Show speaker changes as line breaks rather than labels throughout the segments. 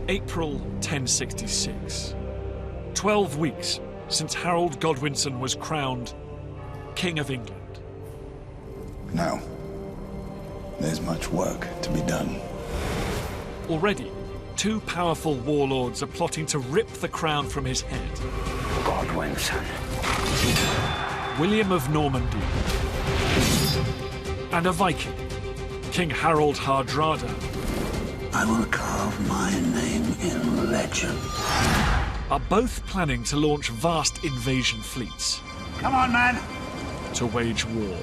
April 1066. 12 weeks since Harold Godwinson was crowned King of England.
Now, there's much work to be done.
Already, two powerful warlords are plotting to rip the crown from his head.
Godwinson.
William of Normandy. And a Viking, King Harald Hardrada.
I will carve my name in legend.
Are both planning to launch vast invasion fleets.
Come on, man!
To wage war.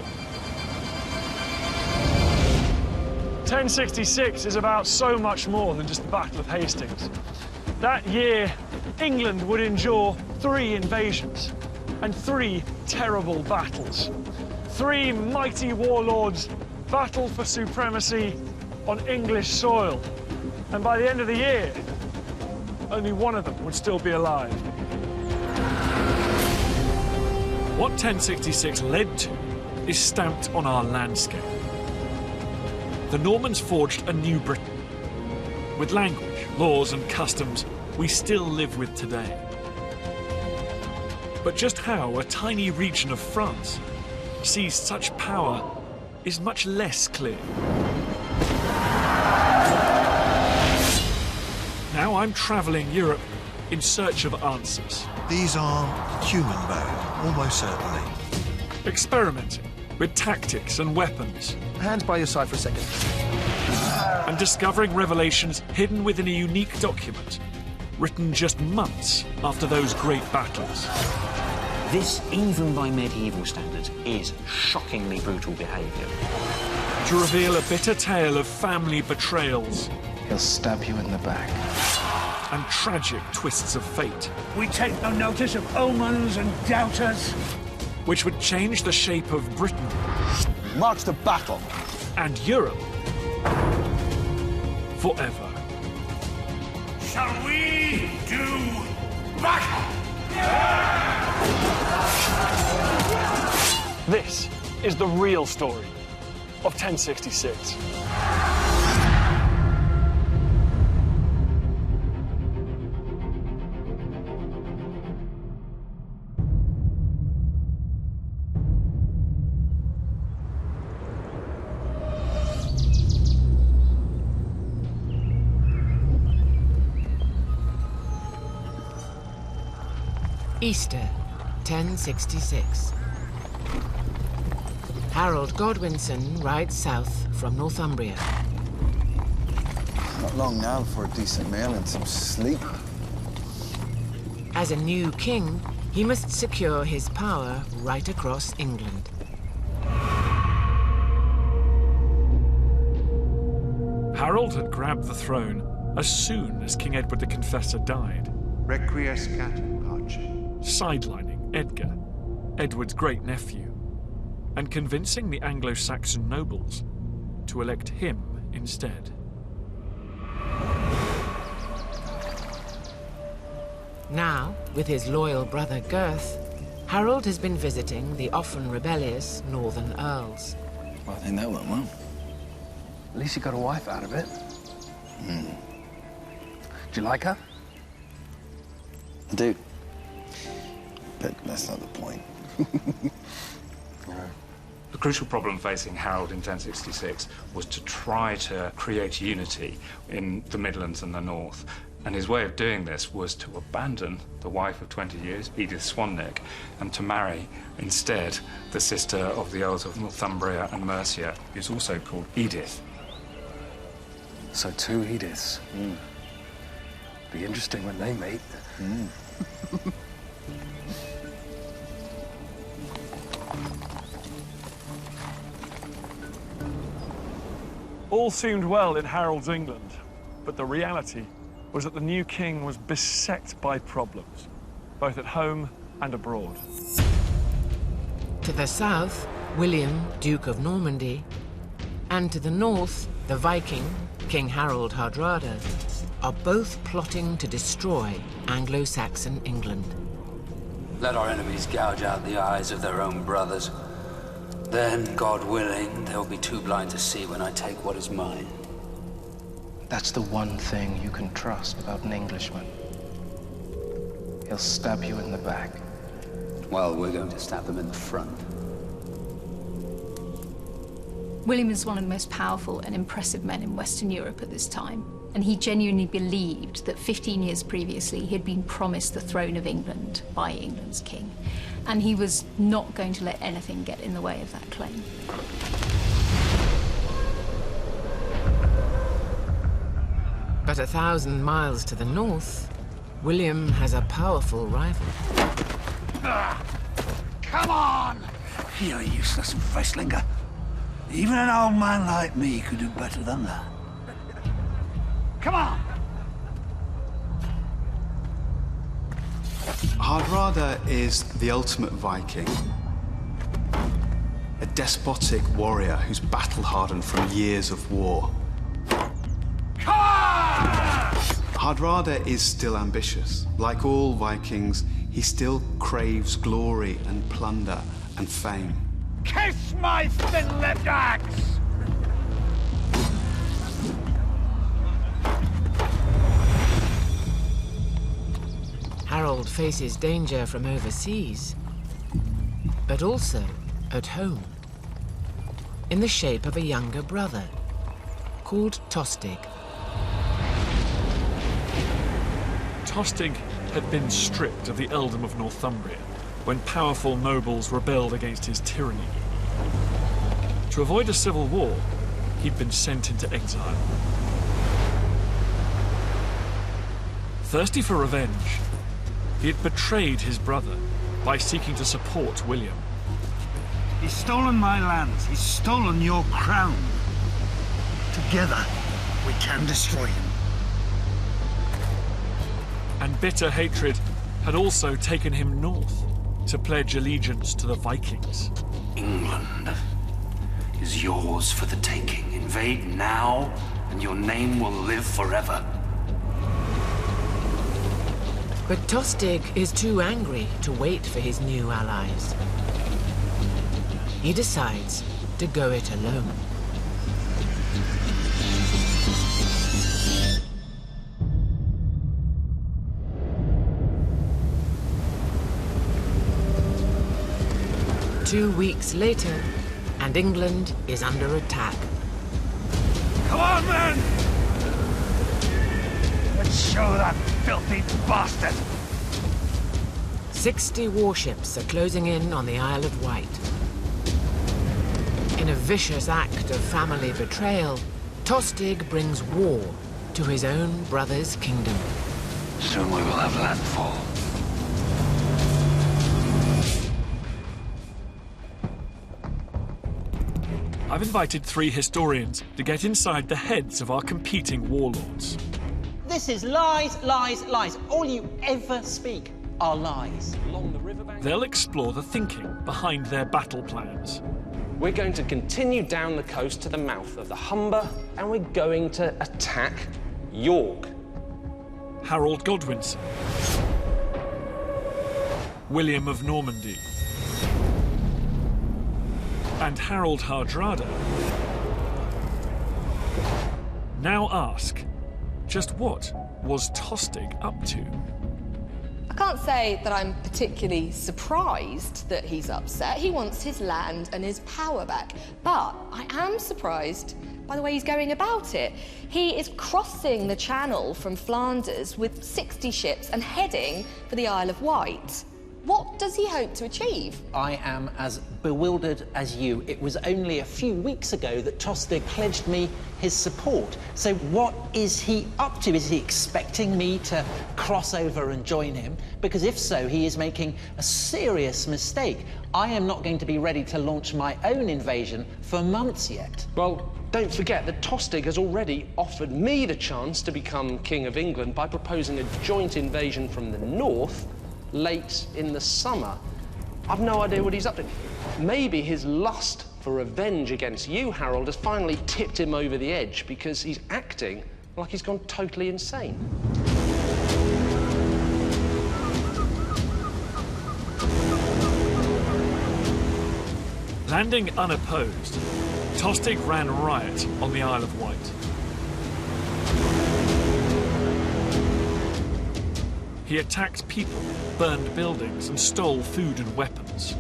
1066 is about so much more than just the Battle of Hastings. That year, England would endure 3 invasions and 3 terrible battles. 3 mighty warlords battled for supremacy on English soil. And by the end of the year, only one of them would still be alive.
What 1066 led to is stamped on our landscape. The Normans forged a new Britain, with language, laws and customs we still live with today. But just how a tiny region of France seized such power is much less clear. Now I'm travelling Europe in search of answers.
These are human-made, almost certainly.
Experimenting with tactics and weapons.
Hands by your side for a second.
And discovering revelations hidden within a unique document, written just months after those great battles.
This, even by medieval standards, is shockingly brutal behaviour.
To reveal a bitter tale of family betrayals.
He'll stab you in the back.
And tragic twists of fate.
We take no notice of omens and doubters.
Which would change the shape of Britain.
Marks the battle.
And Europe. Forever.
Shall we do battle?
This is the real story of 1066.
Easter, 1066. Harold Godwinson rides south from Northumbria.
Not long now for a decent meal and some sleep.
As a new king, he must secure his power right across England.
Harold had grabbed the throne as soon as King Edward the Confessor died.
Requiescat in pace.
Sidelining Edgar, Edward's great-nephew, and convincing the Anglo-Saxon nobles to elect him instead.
Now, with his loyal brother Gurth, Harold has been visiting the often rebellious northern earls.
Well, I think that went well.
At least you got a wife out of it.
Hmm.
Do you like her?
I do. But that's not the point.
The crucial problem facing Harold in 1066 was to try to create unity in the Midlands and the North. And his way of doing this was to abandon the wife of 20 years, Edith Swanwick, and to marry instead the sister of the Earls of Northumbria and Mercia, who's also called Edith.
So 2 Ediths. Be interesting when they meet.
All seemed well in Harold's England, but the reality was that the new king was beset by problems, both at home and abroad.
To the south, William, Duke of Normandy, and to the north, the Viking, King Harald Hardrada, are both plotting to destroy Anglo-Saxon England.
Let our enemies gouge out the eyes of their own brothers. Then, God willing, they'll be too blind to see when I take what is mine.
That's the one thing you can trust about an Englishman. He'll stab you in the back.
Well, we're going to stab them in the front.
William is one of the most powerful and impressive men in Western Europe at this time, and he genuinely believed that 15 years previously he had been promised the throne of England by England's king, and he was not going to let anything get in the way of that claim.
But 1,000 miles to the north, William has a powerful rival.
Come on! You're a useless Wrestlinger. Even an old man like me could do better than that. Come on!
Hardrada is the ultimate Viking. A despotic warrior who's battle-hardened from years of war.
Come on!
Hardrada is still ambitious. Like all Vikings, he still craves glory and plunder and fame.
Kiss my thin-lipped axe!
Harald faces danger from overseas, but also at home, in the shape of a younger brother called Tostig.
Tostig had been stripped of the earldom of Northumbria when powerful nobles rebelled against his tyranny. To avoid a civil war, he'd been sent into exile. Thirsty for revenge, he had betrayed his brother by seeking to support William.
He's stolen my lands. He's stolen your crown. Together, we can destroy him.
And bitter hatred had also taken him north to pledge allegiance to the Vikings.
England is yours for the taking. Invade now, and your name will live forever.
But Tostig is too angry to wait for his new allies. He decides to go it alone. Two weeks later, and England is under attack.
Come on, men! Let's show that filthy bastard!
60 warships are closing in on the Isle of Wight. In a vicious act of family betrayal, Tostig brings war to his own brother's kingdom.
Soon we will have landfall.
I've invited 3 historians to get inside the heads of our competing warlords.
This is lies, lies, lies. All you ever speak are lies. Along the riverbank.
They'll explore the thinking behind their battle plans.
We're going to continue down the coast to the mouth of the Humber, and we're going to attack York.
Harold Godwinson, William of Normandy, and Harald Hardrada. Now ask, just what was Tostig up to?
I can't say that I'm particularly surprised that he's upset. He wants his land and his power back. But I am surprised by the way he's going about it. He is crossing the channel from Flanders with 60 ships and heading for the Isle of Wight. What does he hope to achieve?
I am as bewildered as you. It was only a few weeks ago that Tostig pledged me his support. So what is he up to? Is he expecting me to cross over and join him? Because if so, he is making a serious mistake. I am not going to be ready to launch my own invasion for months yet.
Well, don't forget that Tostig has already offered me the chance to become King of England by proposing a joint invasion from the north late in the summer. I've no idea what he's up to. Maybe his lust for revenge against you, Harold, has finally tipped him over the edge because he's acting like he's gone totally insane.
Landing unopposed, Tostig ran riot on the Isle of Wight. He attacked people, burned buildings, and stole food and weapons.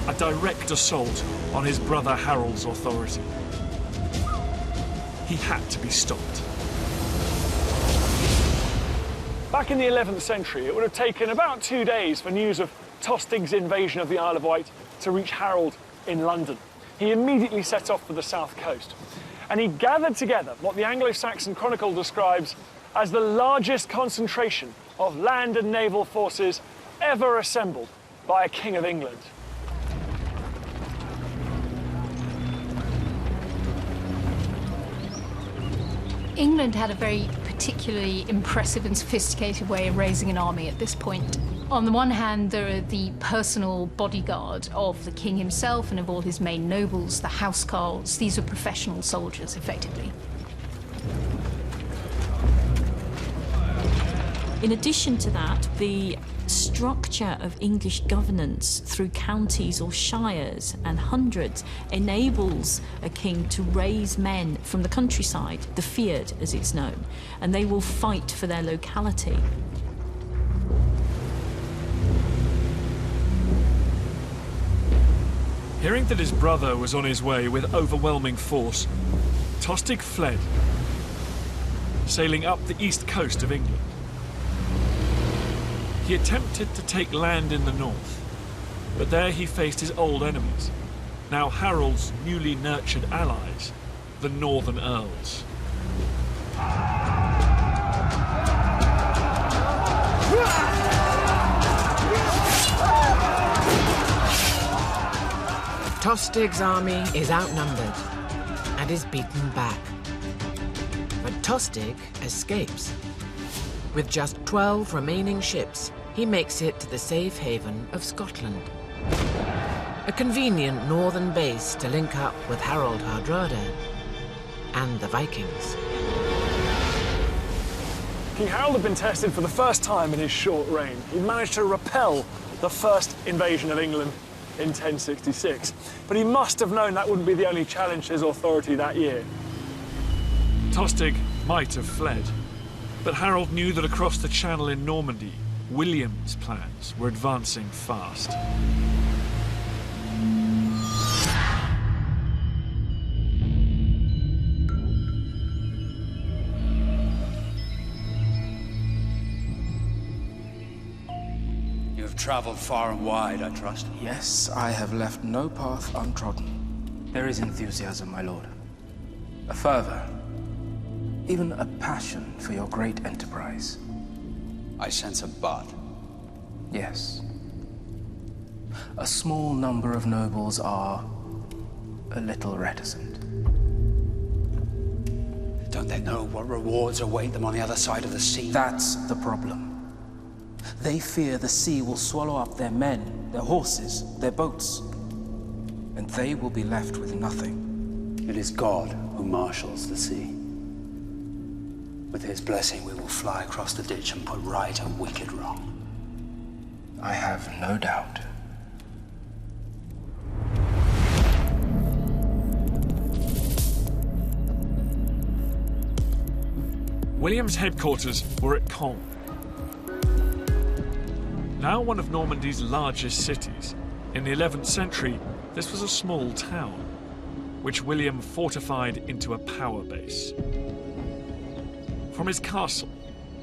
A direct assault on his brother Harald's authority. He had to be stopped.
Back in the 11th century, it would have taken about 2 days for news of Tostig's invasion of the Isle of Wight to reach Harald in London. He immediately set off for the south coast, and he gathered together what the Anglo-Saxon Chronicle describes as the largest concentration of land and naval forces ever assembled by a king of England.
England had a very particularly impressive and sophisticated way of raising an army at this point. On the one hand, there are the personal bodyguard of the king himself and of all his main nobles, the housecarls. These are professional soldiers, effectively.
In addition to that, the structure of English governance through counties or shires and hundreds enables a king to raise men from the countryside, the fyrd as it's known, and they will fight for their locality.
Hearing that his brother was on his way with overwhelming force, Tostig fled, sailing up the east coast of England. He attempted to take land in the north, but there he faced his old enemies, now Harald's newly nurtured allies, the Northern Earls.
Tostig's army is outnumbered and is beaten back. But Tostig escapes. With just 12 remaining ships, he makes it to the safe haven of Scotland. A convenient northern base to link up with Harald Hardrada and the Vikings.
King Harald had been tested for the first time in his short reign. He managed to repel the first invasion of England in 1066. But he must have known that wouldn't be the only challenge to his authority that year.
Tostig might have fled, but Harald knew that across the channel in Normandy, William's plans were advancing fast.
Traveled far and wide, I trust.
Yes, I have left no path untrodden. There is enthusiasm, my lord. A fervor, even a passion for your great enterprise.
I sense a but.
Yes. A small number of nobles are a little reticent.
Don't they know what rewards await them on the other side of the sea?
That's the problem. They fear the sea will swallow up their men, their horses, their boats, and they will be left with nothing.
It is God who marshals the sea. With his blessing, we will fly across the ditch and put right a wicked wrong.
I have no doubt.
William's headquarters were at Caen. Now one of Normandy's largest cities, in the 11th century, this was a small town, which William fortified into a power base. From his castle,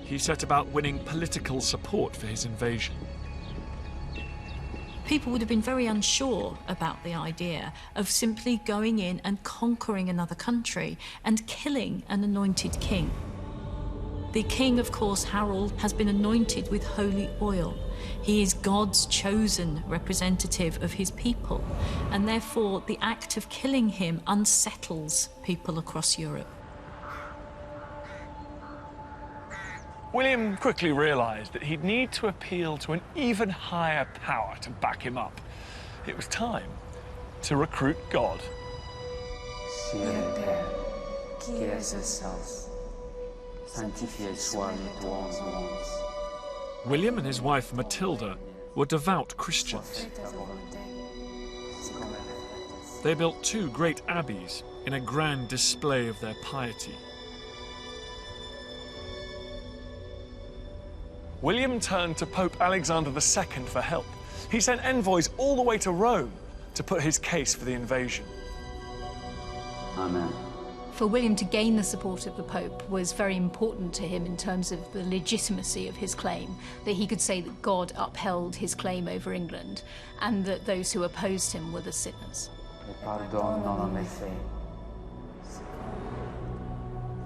he set about winning political support for his invasion.
People would have been very unsure about the idea of simply going in and conquering another country and killing an anointed king. The king, of course, Harald, has been anointed with holy oil. He is God's chosen representative of his people, and therefore the act of killing him unsettles people across Europe.
William quickly realised that he'd need to appeal to an even higher power to back him up. It was time to recruit God.
William and his wife Matilda were devout Christians. they built 2 great abbeys in a grand display of their piety.
William turned to Pope Alexander II for help. He sent envoys all the way to Rome to put his case for the invasion.
Amen.
For William to gain the support of the Pope was very important to him in terms of the legitimacy of his claim, that he could say that God upheld his claim over England and that those who opposed him were the sinners.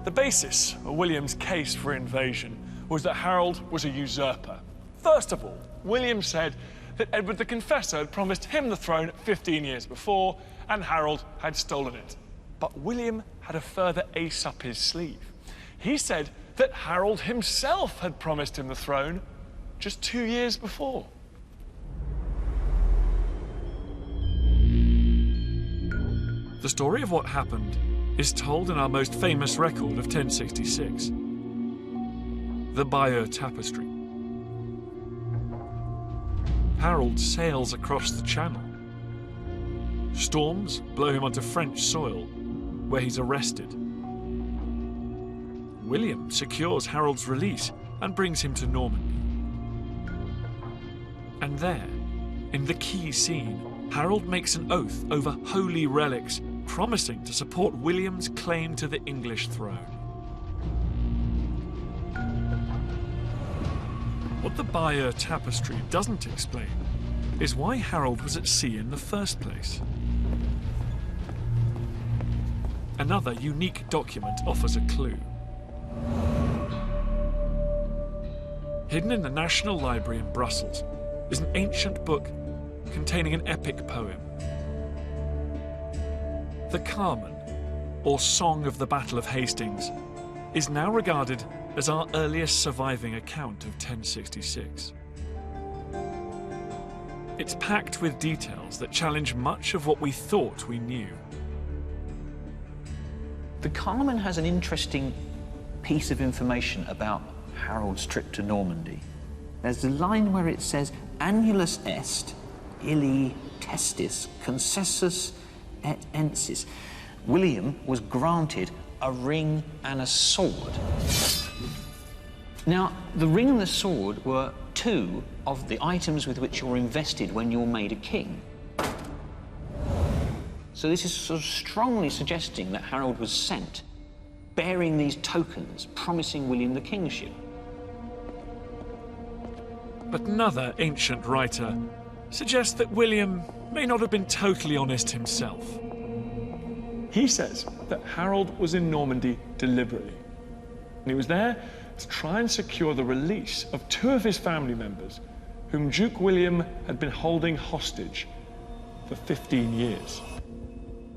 The basis of William's case for invasion was that Harold was a usurper. First of all, William said that Edward the Confessor had promised him the throne 15 years before, and Harold had stolen it. But William had a further ace up his sleeve. He said that Harold himself had promised him the throne just 2 years before.
The story of what happened is told in our most famous record of 1066, the Bayeux Tapestry. Harold sails across the Channel. Storms blow him onto French soil, where he's arrested. William secures Harold's release and brings him to Normandy. And there, in the key scene, Harold makes an oath over holy relics, promising to support William's claim to the English throne. What the Bayeux Tapestry doesn't explain is why Harold was at sea in the first place. Another unique document offers a clue. Hidden in the National Library in Brussels is an ancient book containing an epic poem. The Carmen, or Song of the Battle of Hastings, is now regarded as our earliest surviving account of 1066. It's packed with details that challenge much of what we thought we knew.
The Carmen has an interesting piece of information about Harold's trip to Normandy. There's a line where it says, "Annulus est, illi testis, concessus et ensis." William was granted a ring and a sword. Now, the ring and the sword were 2 of the items with which you're invested when you're made a king. So this is sort of strongly suggesting that Harold was sent, bearing these tokens, promising William the kingship.
But another ancient writer suggests that William may not have been totally honest himself.
He says that Harold was in Normandy deliberately, and he was there to try and secure the release of 2 of his family members whom Duke William had been holding hostage for 15 years.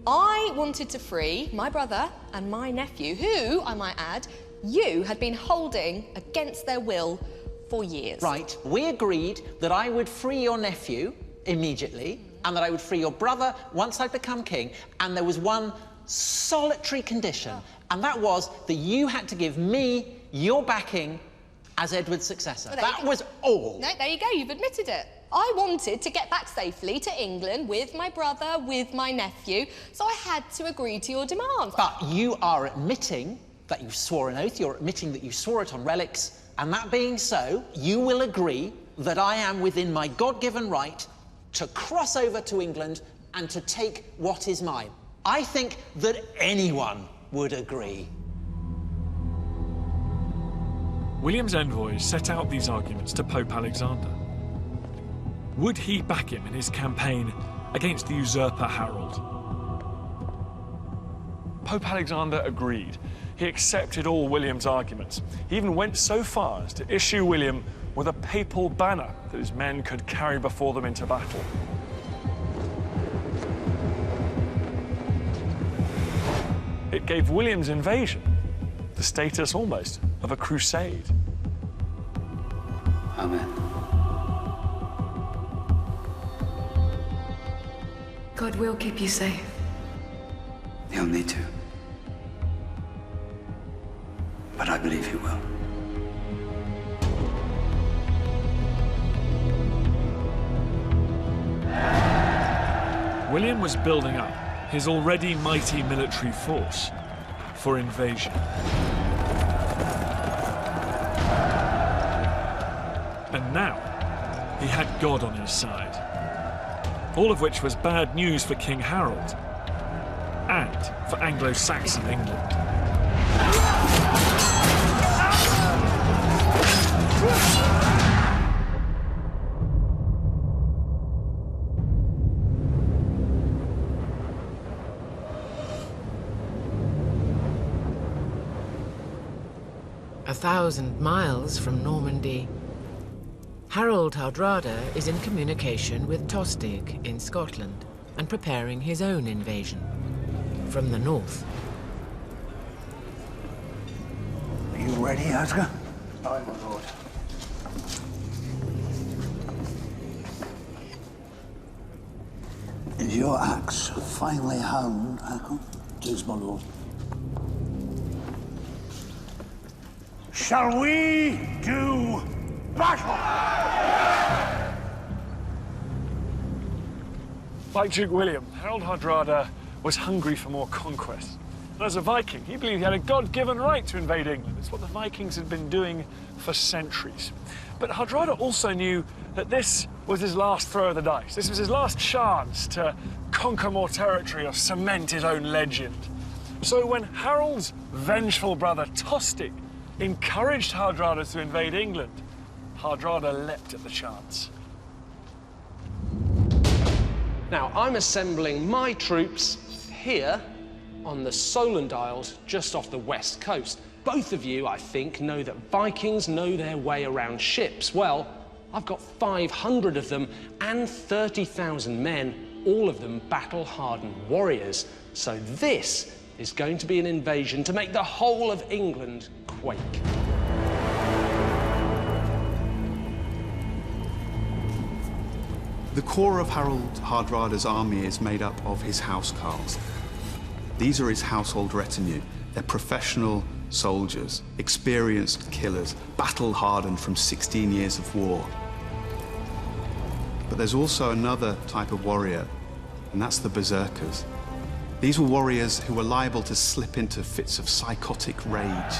I wanted to free my brother and my nephew, who, I might add, you had been holding against their will for years.
Right, we agreed that I would free your nephew immediately and that I would free your brother once I'd become king, and there was one solitary condition, and that was that you had to give me your backing as Edward's successor.
Well,
that was all.
No, there you go, you've admitted it. I wanted to get back safely to England with my brother, with my nephew, so I had to agree to your demands.
But you are admitting that you swore an oath, you're admitting that you swore it on relics, and that being so, you will agree that I am within my God-given right to cross over to England and to take what is mine. I think that anyone would agree.
William's envoys set out these arguments to Pope Alexander. Would he back him in his campaign against the usurper Harold?
Pope Alexander agreed. He accepted all William's arguments. He even went so far as to issue William with a papal banner that his men could carry before them into battle. It gave William's invasion the status almost of a crusade.
Amen.
God will keep you safe.
He'll need to. But I believe he will.
William was building up his already mighty military force for invasion. And now, he had God on his side. All of which was bad news for King Harald and for Anglo-Saxon England.
A 1,000 miles from Normandy, Harald Hardrada is in communication with Tostig in Scotland and preparing his own invasion from the north.
Are you ready, Asger?
Aye, my lord.
Is your axe finely honed, Hakon?
Tis, my lord.
Shall we do battle?
Like Duke William, Harald Hardrada was hungry for more conquest. And as a Viking, he believed he had a God-given right to invade England. It's what the Vikings had been doing for centuries. But Hardrada also knew that this was his last throw of the dice. This was his last chance to conquer more territory or cement his own legend. So when Harald's vengeful brother Tostig encouraged Hardrada to invade England, Hardrada leapt at the chance.
Now, I'm assembling my troops here on the Solent Isles, just off the west coast. Both of you, I think, know that Vikings know their way around ships. Well, I've got 500 of them and 30,000 men, all of them battle-hardened warriors. So this is going to be an invasion to make the whole of England quake.
The core of Harald Hardrada's army is made up of his housecarls. These are his household retinue. They're professional soldiers, experienced killers, battle-hardened from 16 years of war. But there's also another type of warrior, and that's the berserkers. These were warriors who were liable to slip into fits of psychotic rage.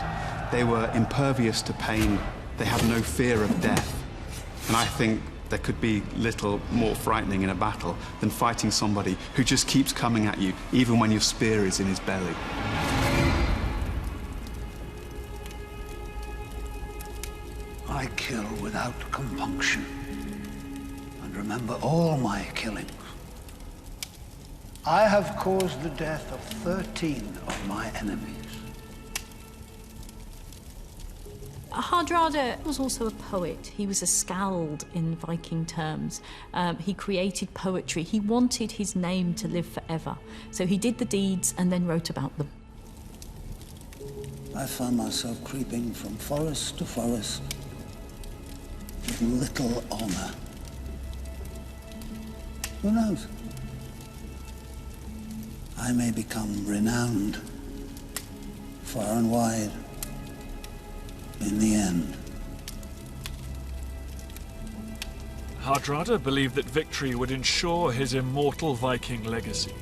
They were impervious to pain. They had no fear of death. And I think there could be little more frightening in a battle than fighting somebody who just keeps coming at you, even when your spear is in his belly.
I kill without compunction, and remember all my killings. I have caused the death of 13 of my enemies.
Hardrada was also a poet. He was a skald in Viking terms. He created poetry. He wanted his name to live forever. So he did the deeds and then wrote about them.
I found myself creeping from forest to forest with little honor. Who knows? I may become renowned far and wide in the end.
Hardrada believed that victory would ensure his immortal Viking legacy.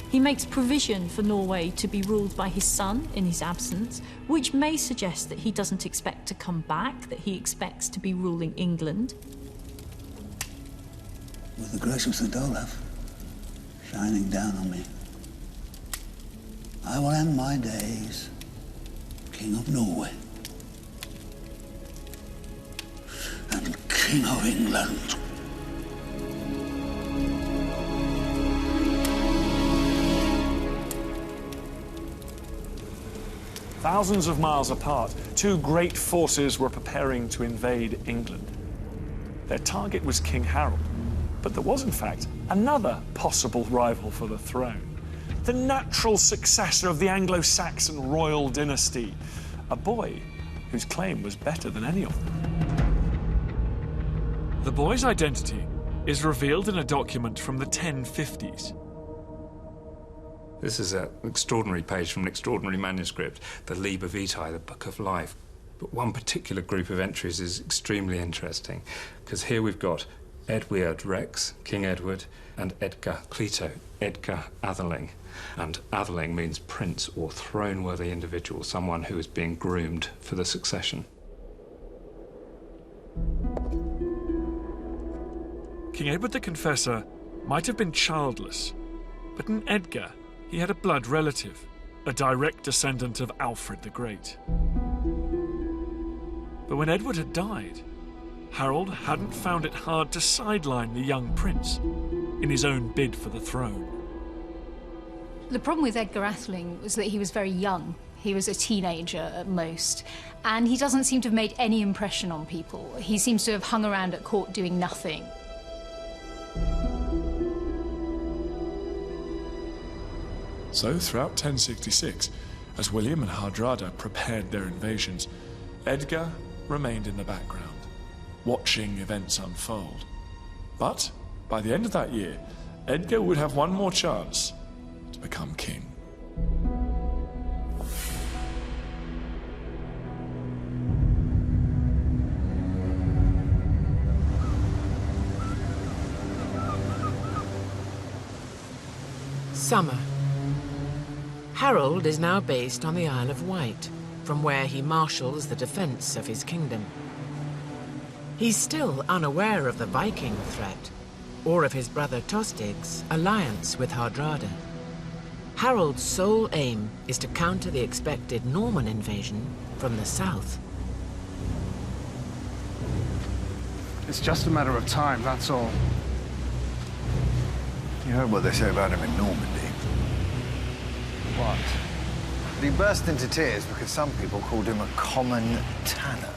He makes provision for Norway to be ruled by his son in his absence, which may suggest that he doesn't expect to come back, that he expects to be ruling England.
With the grace of St. Olaf shining down on me, I will end my days King of Norway and King of England.
Thousands of miles apart, two great forces were preparing to invade England. Their target was King Harald, but there was in fact another possible rival for the throne. The natural successor of the Anglo-Saxon royal dynasty, a boy whose claim was better than any of them.
The boy's identity is revealed in a document from the 1050s.
This is an extraordinary page from an extraordinary manuscript, the Liber Vitae, the Book of Life. But one particular group of entries is extremely interesting, because here we've got Edward Rex, King Edward, and Edgar Clito, Edgar Atheling. And Atheling means prince or throne-worthy individual, someone who is being groomed for the succession.
King Edward the Confessor might have been childless, but in Edgar, he had a blood relative, a direct descendant of Alfred the Great. But when Edward had died, Harold hadn't found it hard to sideline the young prince in his own bid for the throne.
The problem with Edgar Atheling was that he was very young. He was a teenager at most, and he doesn't seem to have made any impression on people. He seems to have hung around at court doing nothing.
So throughout 1066, as William and Hardrada prepared their invasions, Edgar remained in the background, watching events unfold. But by the end of that year, Edgar would have one more chance to become king.
Summer. Harold is now based on the Isle of Wight, from where he marshals the defense of his kingdom. He's still unaware of the Viking threat, or of his brother Tostig's alliance with Hardrada. Harold's sole aim is to counter the expected Norman invasion from the south.
It's just a matter of time, that's all.
You heard what they say about him in Normandy.
What?
He burst into tears because some people called him a common tanner.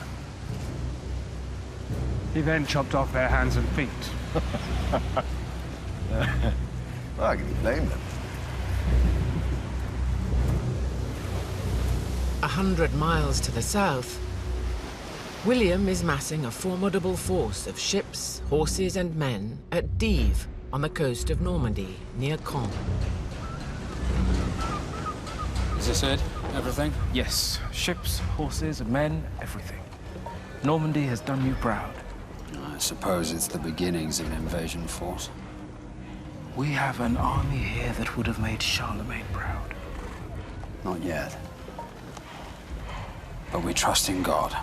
He then chopped off their hands and feet.
Well, I can blame them.
100 miles to the south, William is massing a formidable force of ships, horses and men at Dives on the coast of Normandy, near Caen.
Is this it? Everything? Yes. Ships, horses, and men, everything. Normandy has done you proud.
I suppose it's the beginnings of an invasion force.
We have an army here that would have made Charlemagne proud.
Not yet. But we trust in God.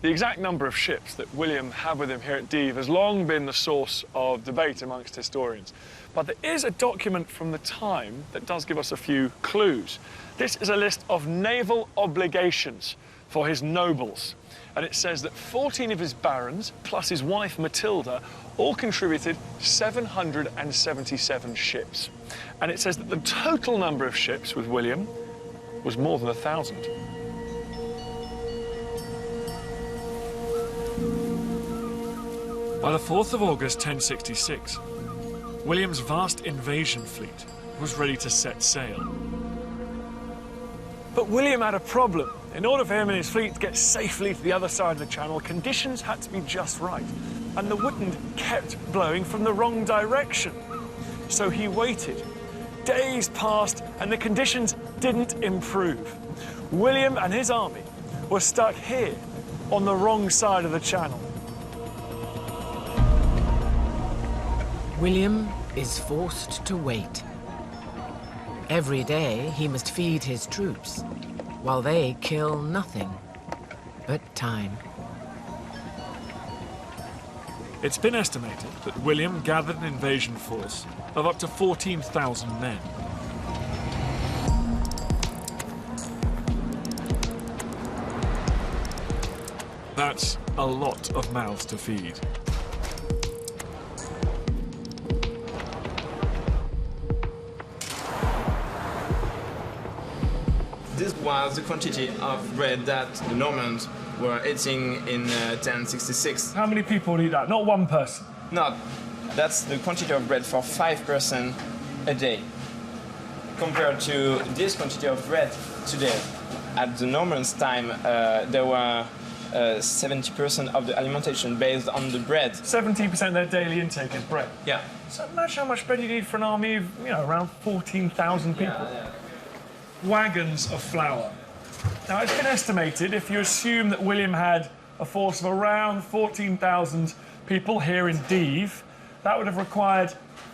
The exact number of ships that William had with him here at Dives has long been the source of debate amongst historians. But there is a document from the time that does give us a few clues. This is a list of naval obligations for his nobles. And it says that 14 of his barons, plus his wife Matilda, all contributed 777 ships. And it says that the total number of ships with William was more than 1,000.
By the 4th of August 1066, William's vast invasion fleet was ready to set sail.
But William had a problem. In order for him and his fleet to get safely to the other side of the channel, conditions had to be just right. And the wind kept blowing from the wrong direction. So he waited. Days passed and the conditions didn't improve. William and his army were stuck here on the wrong side of the channel.
William is forced to wait. Every day he must feed his troops, while they kill nothing but time.
It's been estimated that William gathered an invasion force of up to 14,000 men. That's a lot of mouths to feed.
This was the quantity of bread that the Normans were eating in 1066.
How many people eat that? Not one person?
No, that's the quantity of bread for 5 persons a day. Compared to this quantity of bread today. At the Normans' time, there were 70% of the alimentation based on the bread.
70% of their daily intake is bread?
Yeah.
So imagine how much bread you need for an army of, around 14,000 people.
Yeah.
Wagons of flour. Now, it's been estimated, if you assume that William had a force of around 14,000 people here in Dives. That would have required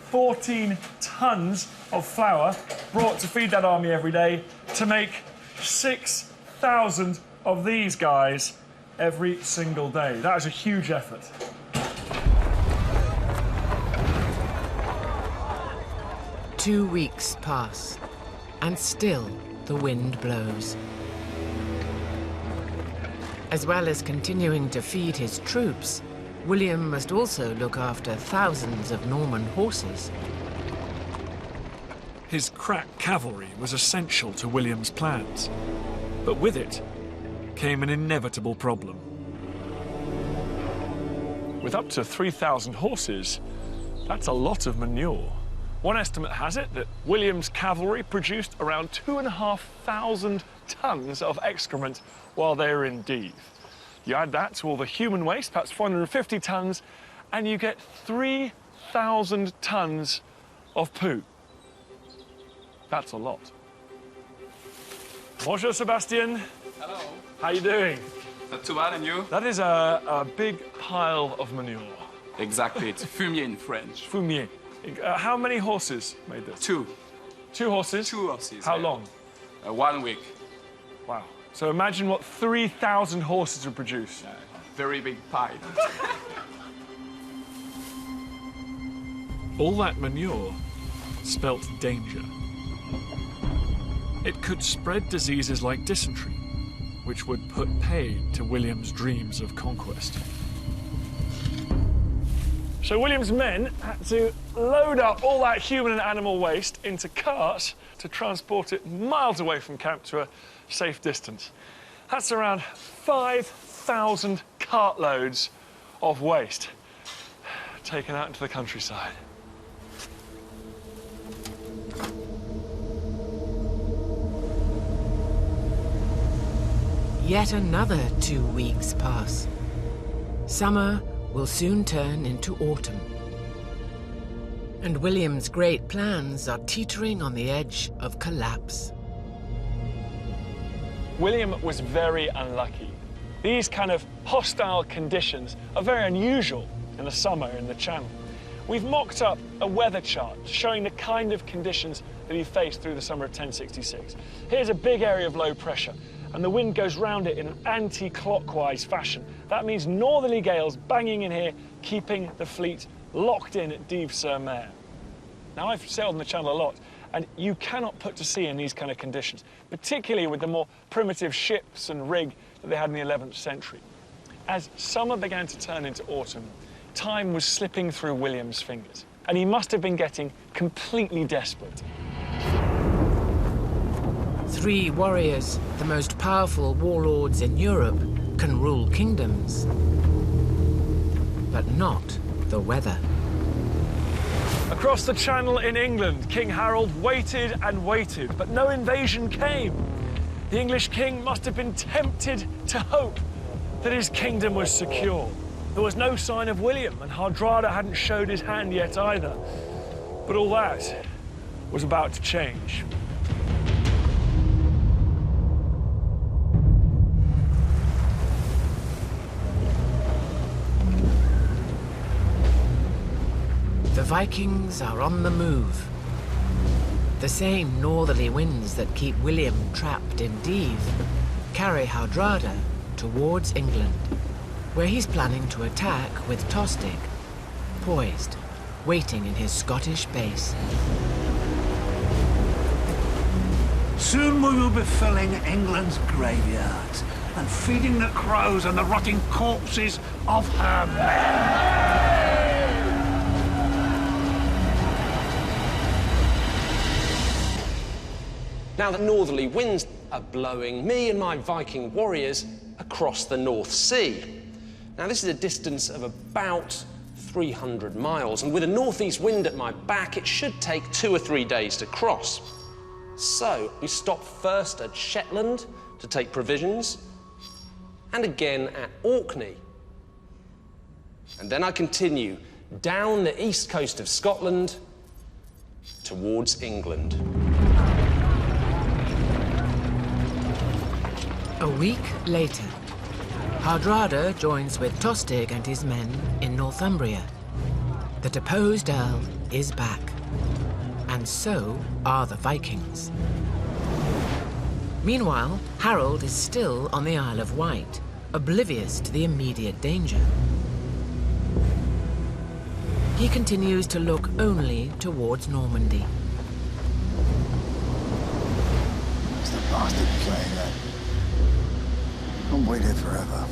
14 tons of flour brought to feed that army every day to make 6,000 of these guys every single day. That was a huge effort.
Two weeks pass, and still the wind blows. As well as continuing to feed his troops, William must also look after thousands of Norman horses.
His crack cavalry was essential to William's plans, but with it came an inevitable problem.
With up to 3,000 horses, that's a lot of manure. One estimate has it that William's cavalry produced around 2,500 tons of excrement while they were in Dives. You add that to all the human waste, perhaps 450 tons, and you get 3,000 tons of poo. That's a lot. Bonjour, Sebastian.
Hello.
How you doing?
Not too bad, and you?
That is a big pile of manure.
Exactly, it's fumier in French.
Fumier. How many horses made this?
2.
2 horses?
2 horses.
How long?
1 week.
Wow. So imagine what 3,000 horses would produce.
Very big pile.
All that manure spelt danger. It could spread diseases like dysentery, which would put paid to William's dreams of conquest.
So William's men had to load up all that human and animal waste into carts to transport it miles away from camp to a safe distance. That's around 5,000 cartloads of waste taken out into the countryside.
Yet another 2 weeks pass. Summer will soon turn into autumn. And William's great plans are teetering on the edge of collapse.
William was very unlucky. These kind of hostile conditions are very unusual in the summer in the Channel. We've mocked up a weather chart showing the kind of conditions that he faced through the summer of 1066. Here's a big area of low pressure, and the wind goes round it in an anti-clockwise fashion. That means northerly gales banging in here, keeping the fleet locked in at Dives-sur-Mer. Now, I've sailed in the Channel a lot, and you cannot put to sea in these kind of conditions, particularly with the more primitive ships and rig that they had in the 11th century. As summer began to turn into autumn, time was slipping through William's fingers, and he must have been getting completely desperate.
3 warriors, the most powerful warlords in Europe, can rule kingdoms, but not the weather.
Across the Channel in England, King Harald waited and waited, but no invasion came. The English king must have been tempted to hope that his kingdom was secure. There was no sign of William, and Hardrada hadn't showed his hand yet either. But all that was about to change.
The Vikings are on the move. The same northerly winds that keep William trapped in Dives carry Hardrada towards England, where he's planning to attack with Tostig, poised, waiting in his Scottish base.
Soon we will be filling England's graveyards and feeding the crows and the rotting corpses of her men.
Now the northerly winds are blowing me and my Viking warriors across the North Sea. Now this is a distance of about 300 miles, and with a northeast wind at my back, it should take 2 or 3 days to cross. So we stop first at Shetland to take provisions, and again at Orkney. And then I continue down the east coast of Scotland towards England.
A week later, Hardrada joins with Tostig and his men in Northumbria. The deposed Earl is back, and so are the Vikings. Meanwhile, Harald is still on the Isle of Wight, oblivious to the immediate danger. He continues to look only towards Normandy.
It's the bastard playing that. Can't wait here forever.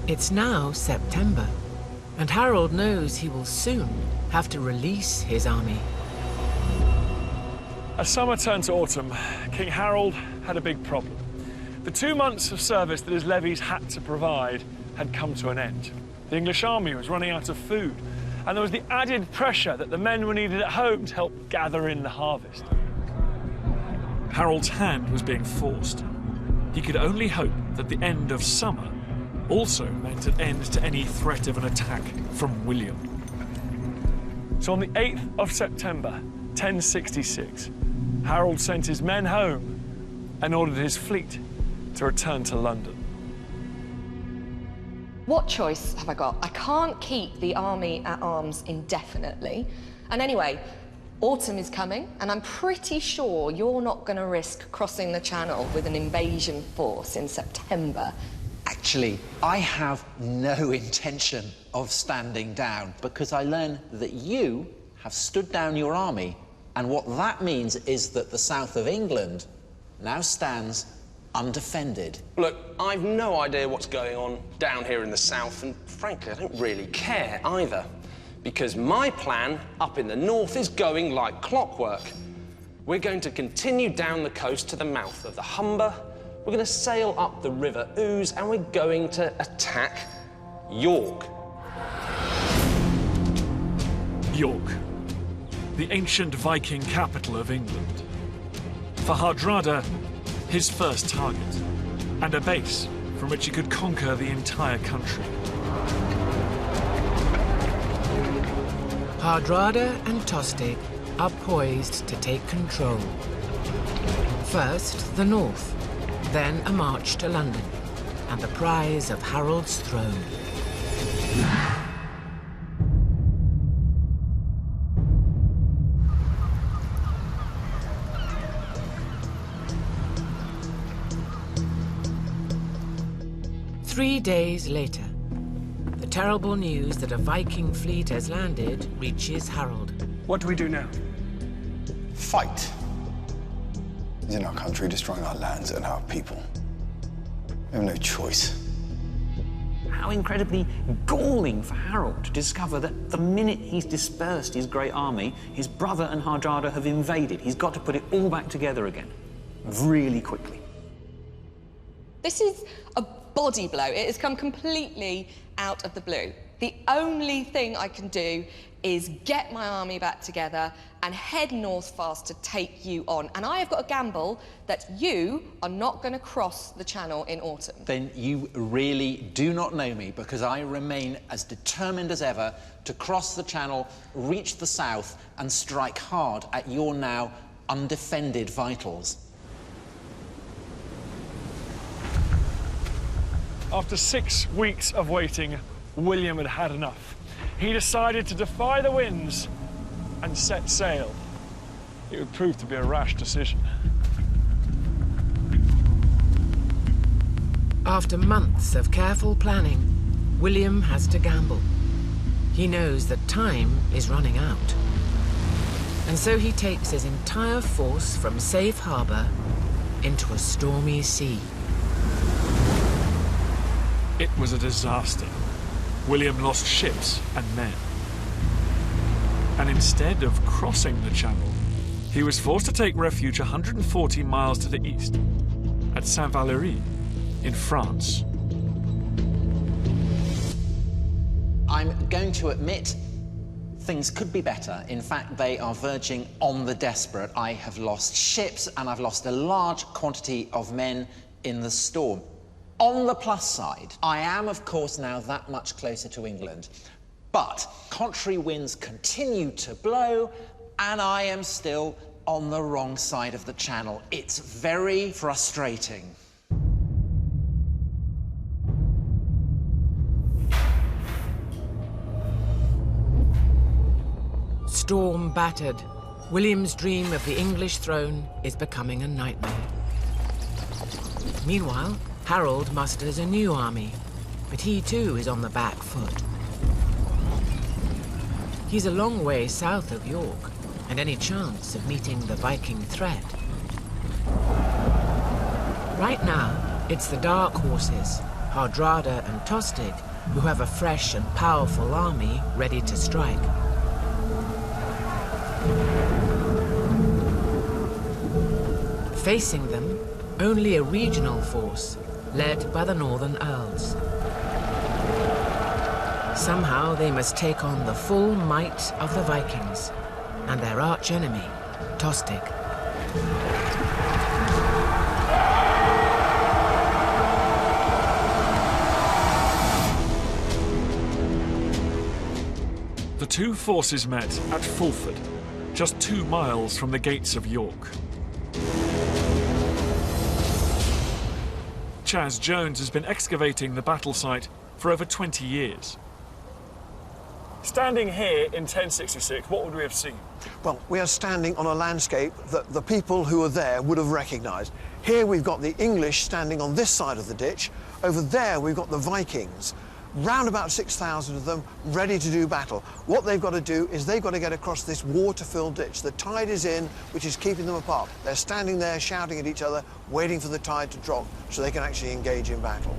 It's now September, and Harald knows he will soon have to release his army.
As summer turned to autumn, King Harald had a big problem. The 2 months of service that his levies had to provide had come to an end. The English army was running out of food, and there was the added pressure that the men were needed at home to help gather in the harvest.
Harald's hand was being forced. He could only hope that the end of summer also meant an end to any threat of an attack from William.
So on the 8th of September, 1066, Harald sent his men home and ordered his fleet to return to London.
What choice have I got? I can't keep the army at arms indefinitely. And anyway, autumn is coming, and I'm pretty sure you're not going to risk crossing the Channel with an invasion force in September.
Actually, I have no intention of standing down, because I learn that you have stood down your army, and what that means is that the south of England now stands undefended.
Look, I've no idea what's going on down here in the south, and frankly, I don't really care either. Because my plan up in the north is going like clockwork. We're going to continue down the coast to the mouth of the Humber, we're going to sail up the River Ouse, and we're going to attack York.
York, the ancient Viking capital of England. For Hardrada, his first target, and a base from which he could conquer the entire country.
Hardrada and Tostig are poised to take control. First, the north, then a march to London, and the prize of Harold's throne. Three days later, the terrible news that a Viking fleet has landed reaches Harald.
What do we do now?
Fight. He's in our country, destroying our lands and our people. We have no choice.
How incredibly galling for Harald to discover that the minute he's dispersed his great army, his brother and Hardrada have invaded. He's got to put it all back together again, really quickly.
This is a body blow. It has come completely out of the blue. The only thing I can do is get my army back together and head north fast to take you on. And I have got a gamble that you are not going to cross the Channel in autumn.
Then you really do not know me, because I remain as determined as ever to cross the Channel, reach the south, and strike hard at your now undefended vitals.
After 6 weeks of waiting, William had had enough. He decided to defy the winds and set sail. It would prove to be a rash decision.
After months of careful planning, William has to gamble. He knows that time is running out. And so he takes his entire force from safe harbor into a stormy sea.
It was a disaster. William lost ships and men. And instead of crossing the Channel, he was forced to take refuge 140 miles to the east, at Saint-Valery, in France.
I'm going to admit things could be better. In fact, they are verging on the desperate. I have lost ships and I've lost a large quantity of men in the storm. On the plus side, I am, of course, now that much closer to England. But contrary winds continue to blow, and I am still on the wrong side of the Channel. It's very frustrating.
Storm battered, William's dream of the English throne is becoming a nightmare. Meanwhile, Harald musters a new army, but he too is on the back foot. He's a long way south of York, and any chance of meeting the Viking threat. Right now, it's the Dark Horses, Hardrada and Tostig, who have a fresh and powerful army ready to strike. Facing them, only a regional force, led by the Northern Earls. Somehow they must take on the full might of the Vikings and their arch-enemy, Tostig.
The two forces met at Fulford, just 2 miles from the gates of York. Chas Jones has been excavating the battle site for over 20 years. Standing here in 1066, what would we have seen?
Well, we are standing on a landscape that the people who are there would have recognised. Here we've got the English standing on this side of the ditch. Over there we've got the Vikings. Round about 6,000 of them, ready to do battle. What they've got to do is they've got to get across this water-filled ditch. The tide is in, which is keeping them apart. They're standing there shouting at each other, waiting for the tide to drop so they can actually engage in battle.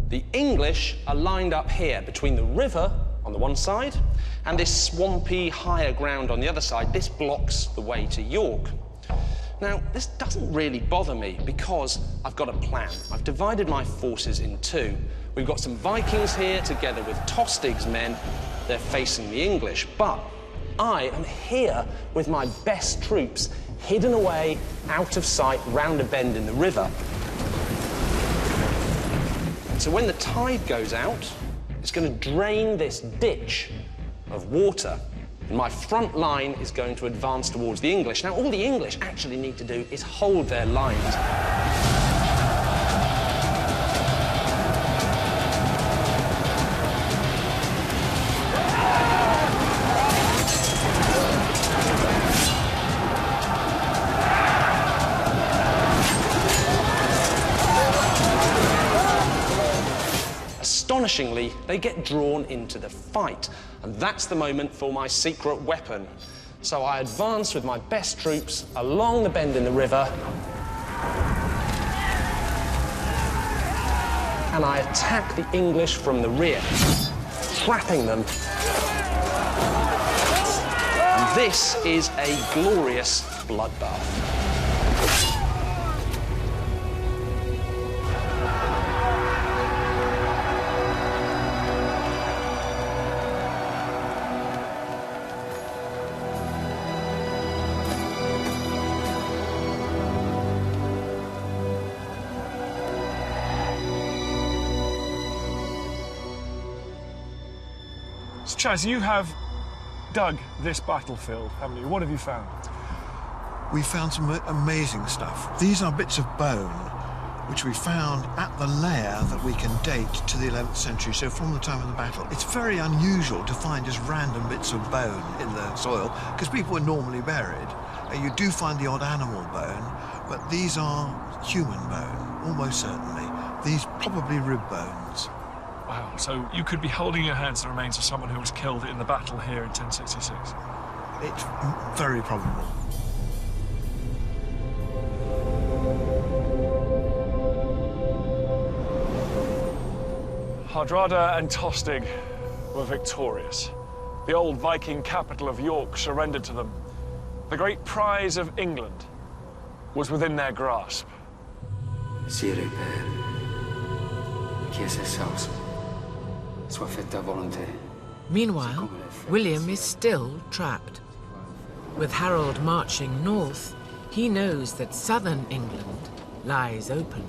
The English are lined up here between the river on the one side and this swampy higher ground on the other side. This blocks the way to York. Now, this doesn't really bother me because I've got a plan. I've divided my forces in two. We've got some Vikings here together with Tostig's men. They're facing the English, but I am here with my best troops hidden away out of sight round a bend in the river. So when the tide goes out, it's going to drain this ditch of water, and my front line is going to advance towards the English. Now, all the English actually need to do is hold their lines. Astonishingly, they get drawn into the fight, and that's the moment for my secret weapon. So I advance with my best troops along the bend in the river, and I attack the English from the rear, trapping them. And this is a glorious bloodbath.
Chas, you have dug this battlefield, haven't you? What have you found?
We found some amazing stuff. These are bits of bone which we found at the lair that we can date to the 11th century, so from the time of the battle. It's very unusual to find just random bits of bone in the soil, because people were normally buried. You do find the odd animal bone, but these are human bone, almost certainly. These probably rib bones.
Wow, so you could be holding in your hands the remains of someone who was killed in the battle here in 1066.
It's very probable.
Hardrada and Tostig were victorious. The old Viking capital of York surrendered to them. The great prize of England was within their grasp.
Sire Père, qui est sauce, soit faite ta volonté.
Meanwhile, William is still trapped. With Harald marching north, he knows that southern England lies open.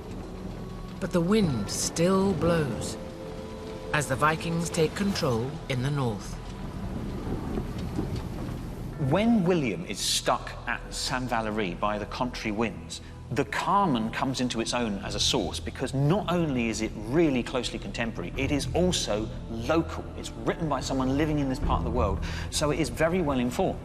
But the wind still blows as the Vikings take control in the north.
When William is stuck at Saint Valery by the contrary winds, the Carmen comes into its own as a source because not only is it really closely contemporary, it is also local. It's written by someone living in this part of the world, so it is very well informed.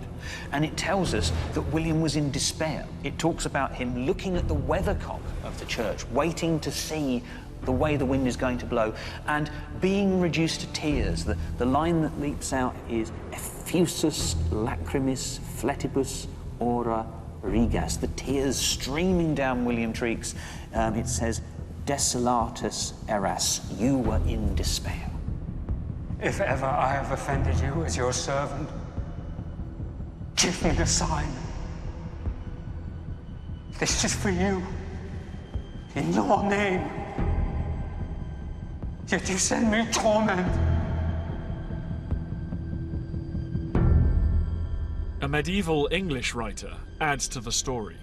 And it tells us that William was in despair. It talks about him looking at the weathercock of the church, waiting to see the way the wind is going to blow, and being reduced to tears. The line that leaps out is effusus lacrimis fletibus ora rigas, the tears streaming down William Treeks. It says, desolatus eras, you were in despair.
If ever I have offended you as your servant, give me a sign. This is for you, in your name. Yet you send me torment.
A medieval English writer adds to the story.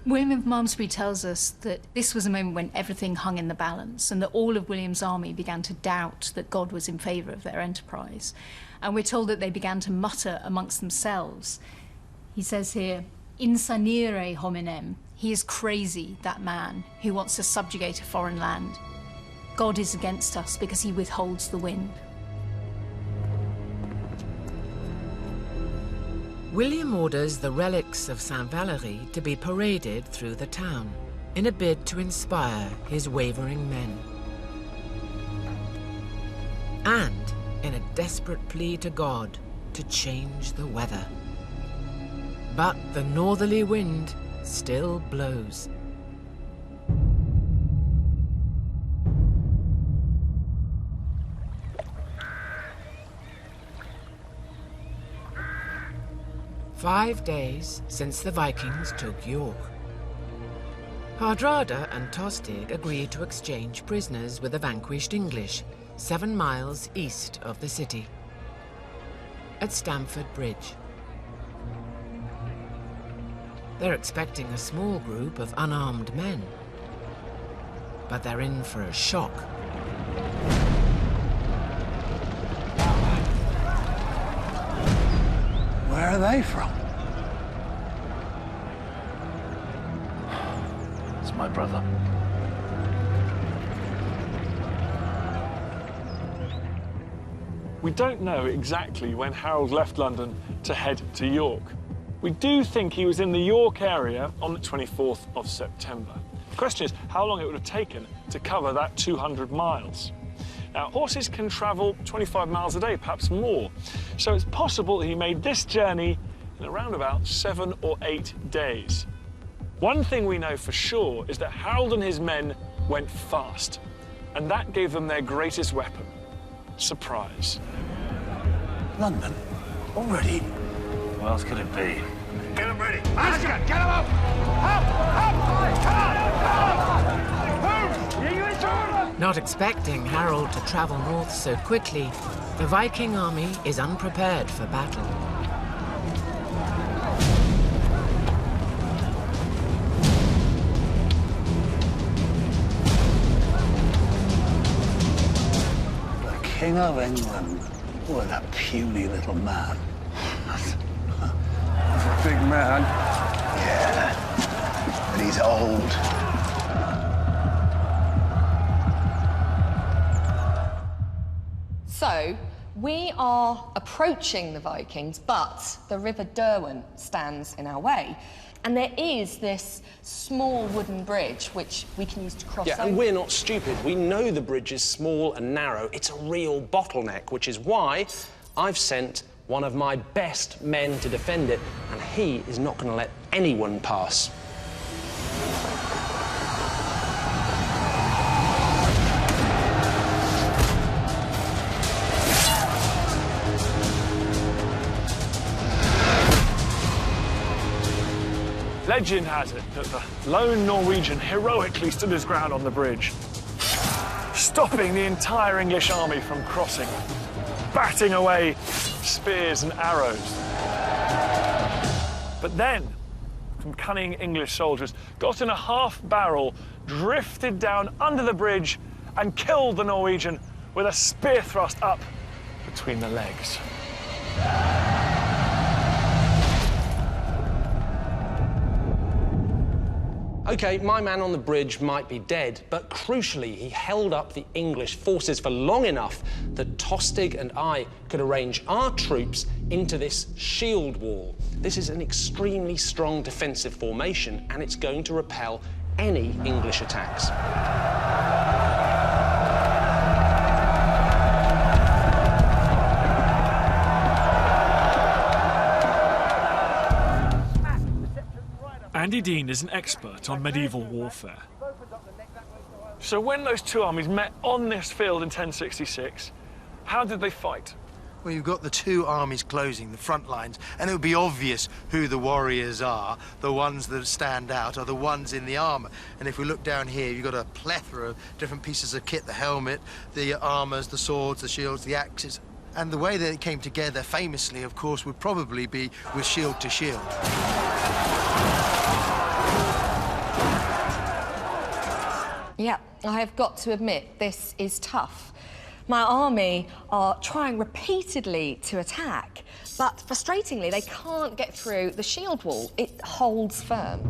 William of Malmesbury tells us that this was a moment when everything hung in the balance and that all of William's army began to doubt that God was in favour of their enterprise. And we're told that they began to mutter amongst themselves. He says here, insanire hominem, he is crazy, that man, who wants to subjugate a foreign land. God is against us because he withholds the wind.
William orders the relics of Saint Valery to be paraded through the town in a bid to inspire his wavering men. And in a desperate plea to God to change the weather. But the northerly wind still blows. "5 days since the Vikings took York. Hardrada and Tostig agreed to exchange prisoners with the vanquished English 7 miles east of the city, at Stamford Bridge. They're expecting a small group of unarmed men, but they're in for a shock.
Where are they from? It's my brother.
We don't know exactly when Harald left London to head to York. We do think he was in the York area on the 24th of September. The question is how long it would have taken to cover that 200 miles. Now, horses can travel 25 miles a day, perhaps more. So it's possible that he made this journey in around about 7 or 8 days. One thing we know for sure is that Harald and his men went fast, and that gave them their greatest weapon, surprise.
London? Already? What else could it be? Get him ready! Oscar, get him up!
Not expecting Harald to travel north so quickly, the Viking army is unprepared for battle.
The King of England. What a puny little man. That's a big man.
Yeah, but he's old.
So, we are approaching the Vikings, but the River Derwent stands in our way. And there is this small wooden bridge which we can use to cross over.
Yeah, and we're not stupid. We know the bridge is small and narrow. It's a real bottleneck, which is why I've sent one of my best men to defend it, and he is not going to let anyone pass.
Legend has it that the lone Norwegian heroically stood his ground on the bridge, stopping the entire English army from crossing, batting away spears and arrows. But then, some cunning English soldiers got in a half-barrel, drifted down under the bridge, and killed the Norwegian with a spear thrust up between the legs.
OK, my man on the bridge might be dead, but crucially, he held up the English forces for long enough that Tostig and I could arrange our troops into this shield wall. This is an extremely strong defensive formation, and it's going to repel any English attacks.
Andy Dean is an expert on medieval warfare.
So when those two armies met on this field in 1066, how did they fight?
Well, you've got the two armies closing the front lines, and it would be obvious who the warriors are. The ones that stand out are the ones in the armour. And if we look down here, you've got a plethora of different pieces of kit: the helmet, the armours, the swords, the shields, the axes. And the way that it came together, famously, of course, would probably be with shield to shield.
Yeah, I have got to admit, this is tough. My army are trying repeatedly to attack, but frustratingly, they can't get through the shield wall. It holds firm.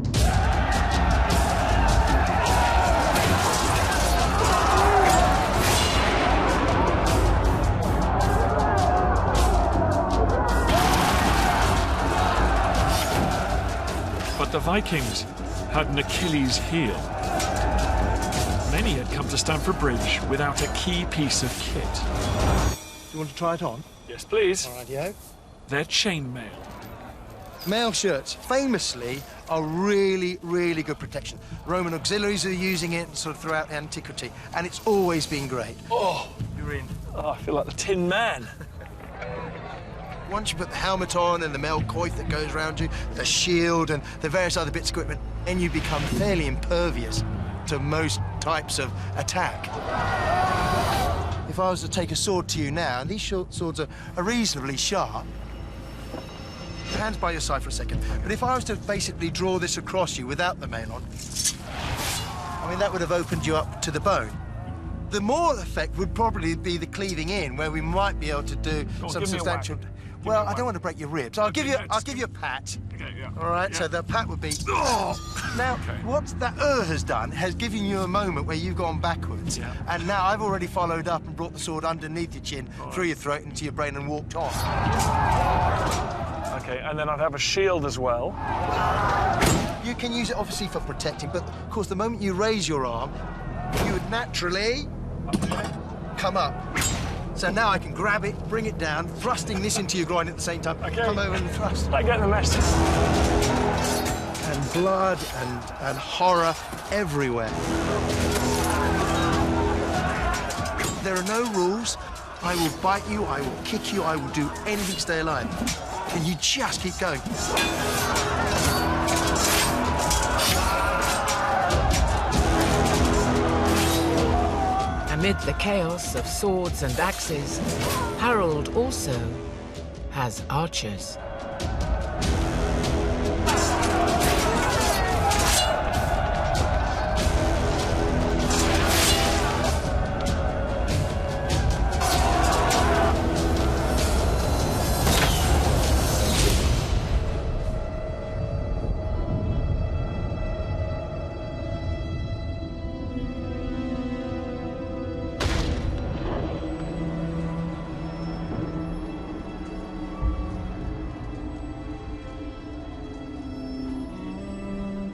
But the Vikings had an Achilles heel. Many had come to Stamford Bridge without a key piece of kit.
Do you want to try it on?
Yes, please.
All rightio.
Their chainmail.
Mail shirts, famously, are really, really good protection. Roman auxiliaries are using it sort of throughout antiquity, and it's always been great.
Oh,
you're in.
Oh, I feel like the Tin Man.
Once you put the helmet on and the mail coif that goes around you, the shield and the various other bits of equipment, and you become fairly impervious to most types of attack. If I was to take a sword to you now, and these short swords are reasonably sharp, hands by your side for a second, but if I was to basically draw this across you without the mail on, I mean, that would have opened you up to the bone. The more effect would probably be the cleaving in, where we might be able to do some substantial... Well, I don't want to break your ribs. I'll give you a pat.
Okay, yeah.
All right, yeah. So the pat would be... Now, what that has done has given you a moment where you've gone backwards.
Yeah.
And now I've already followed up and brought the sword underneath your chin, through your throat, into your brain and walked on.
OK, and then I'd have a shield as well.
You can use it, obviously, for protecting, but, of course, the moment you raise your arm, you would naturally come up. So now I can grab it, bring it down, thrusting this into your groin at the same time. Okay. Come over and thrust.
I get the message.
And blood and horror everywhere. There are no rules. I will bite you, I will kick you, I will do anything to stay alive. And you just keep going.
Amid the chaos of swords and axes, Harald also has archers.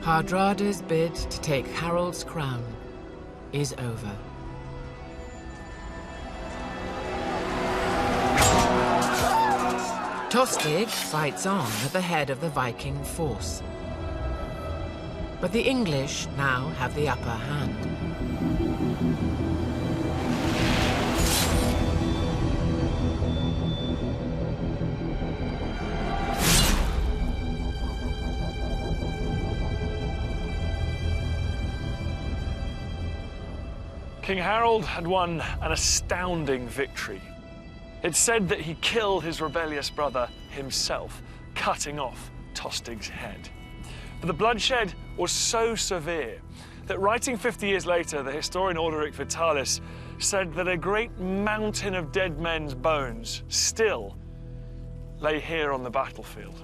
Hardrada's bid to take Harald's crown is over. Tostig fights on at the head of the Viking force. But the English now have the upper hand.
King Harald had won an astounding victory. It's said that he killed his rebellious brother himself, cutting off Tostig's head. But the bloodshed was so severe that writing 50 years later, the historian Orderic Vitalis said that a great mountain of dead men's bones still lay here on the battlefield.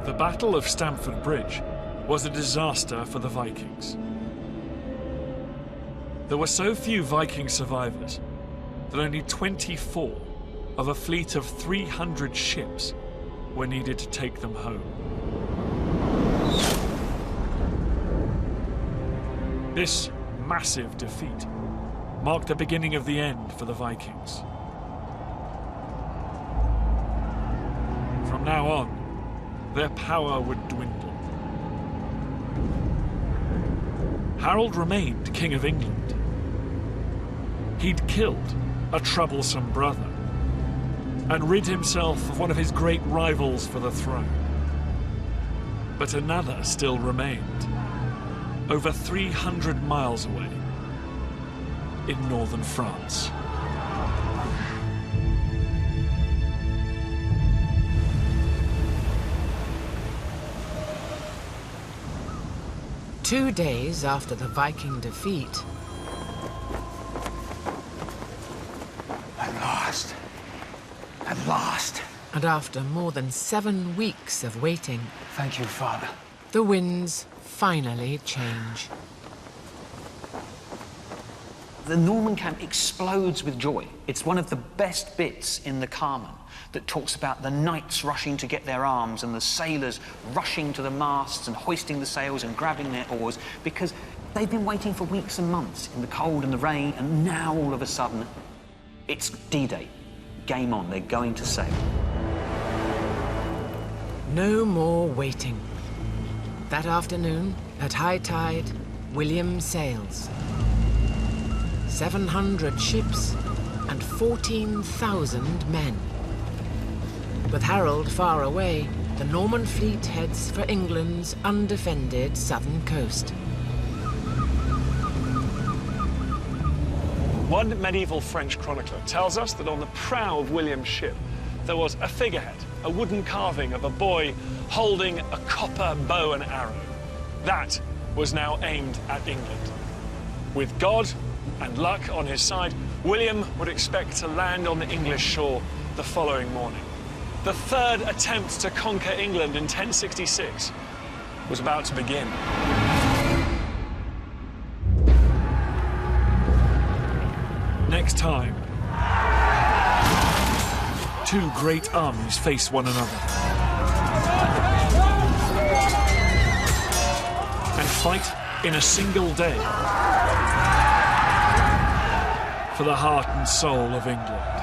The Battle of Stamford Bridge was a disaster for the Vikings. There were so few Viking survivors that only 24 of a fleet of 300 ships were needed to take them home. This massive defeat marked the beginning of the end for the Vikings. From now on, their power would dwindle. Harald remained King of England. He'd killed a troublesome brother and rid himself of one of his great rivals for the throne. But another still remained, over 300 miles away, in northern France.
Two days after the Viking defeat,
At last. At last.
and after more than 7 weeks of waiting,
Thank you, Father.
the winds finally change.
The Norman camp explodes with joy. It's one of the best bits in the Carmen that talks about the knights rushing to get their arms and the sailors rushing to the masts and hoisting the sails and grabbing their oars, because they've been waiting for weeks and months in the cold and the rain, and now all of a sudden it's D-Day. Game on, they're going to sail.
No more waiting. That afternoon, at high tide, William sails. 700 ships and 14,000 men. With Harald far away, the Norman fleet heads for England's undefended southern coast.
One medieval French chronicler tells us that on the prow of William's ship there was a figurehead, a wooden carving of a boy holding a copper bow and arrow. That was now aimed at England. With God and luck on his side, William would expect to land on the English shore the following morning. The third attempt to conquer England in 1066 was about to begin.
Next time, two great armies face one another and fight in a single day for the heart and soul of England.